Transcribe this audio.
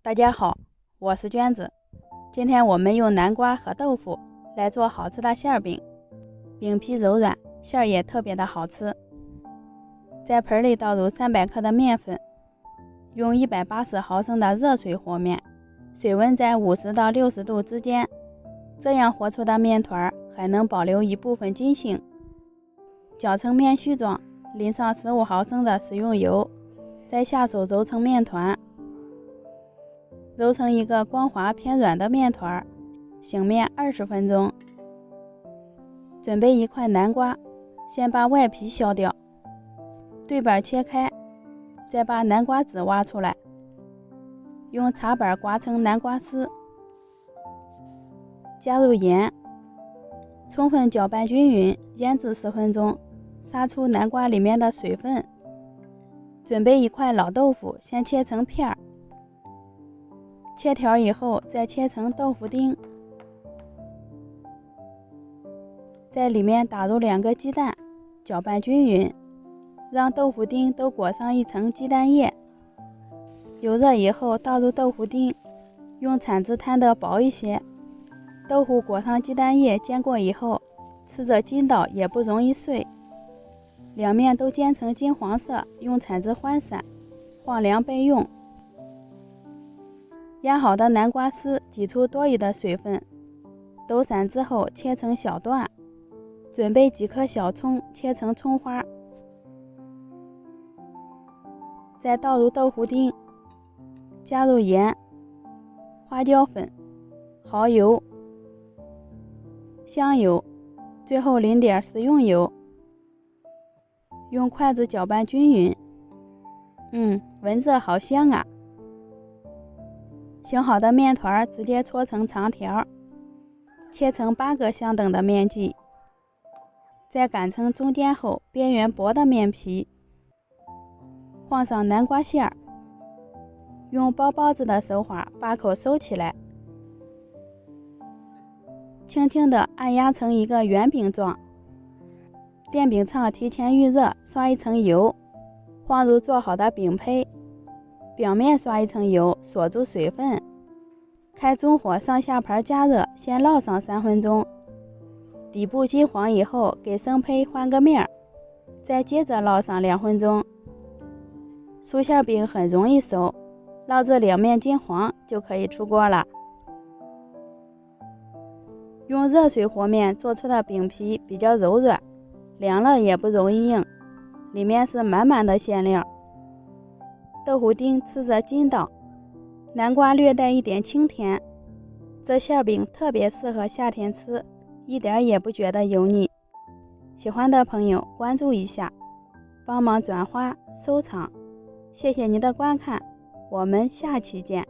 大家好，我是娟子。今天我们用南瓜和豆腐来做好吃的馅饼，饼皮柔软，馅儿也特别的好吃。在盆里倒入300克的面粉，用180毫升的热水和面，水温在50到60度之间，这样和出的面团还能保留一部分筋性。搅成面絮状，淋上15毫升的食用油，再下手揉成面团，揉成一个光滑偏软的面团，醒面20分钟。准备一块南瓜，先把外皮削掉，对半切开，再把南瓜籽挖出来，用茶板刮成南瓜丝，加入盐，充分搅拌均匀，腌制10分钟，杀出南瓜里面的水分。准备一块老豆腐，先切成片儿，切条以后再切成豆腐丁，在里面打入2个鸡蛋，搅拌均匀，让豆腐丁都裹上一层鸡蛋液。油热以后倒入豆腐丁，用铲子摊得薄一些，豆腐裹上鸡蛋液煎过以后，吃着筋道也不容易碎。两面都煎成金黄色，用铲子翻散，放凉备用。压好的南瓜丝挤出多余的水分，抖散之后切成小段。准备几颗小葱，切成葱花，再倒入豆腐丁，加入盐、花椒粉、蚝油、香油，最后淋点食用油，用筷子搅拌均匀。闻着好香啊！醒好的面团直接搓成长条，切成8个相等的面剂，再擀成中间厚、边缘薄的面皮，放上南瓜馅儿，用包包子的手法把口收起来，轻轻地按压成一个圆饼状。电饼铛提前预热，刷一层油，放入做好的饼胚，表面刷一层油，锁住水分，开中火上下盘加热，先烙上3分钟。底部金黄以后，给生胚换个面，再接着烙上2分钟。酥馅饼很容易熟，烙至两面金黄就可以出锅了。用热水和面做出的饼皮比较柔软，凉了也不容易硬，里面是满满的馅料。豆腐丁吃着筋道，南瓜略带一点清甜，这馅饼特别适合夏天吃，一点也不觉得油腻。喜欢的朋友关注一下，帮忙转发收藏，谢谢您的观看，我们下期见。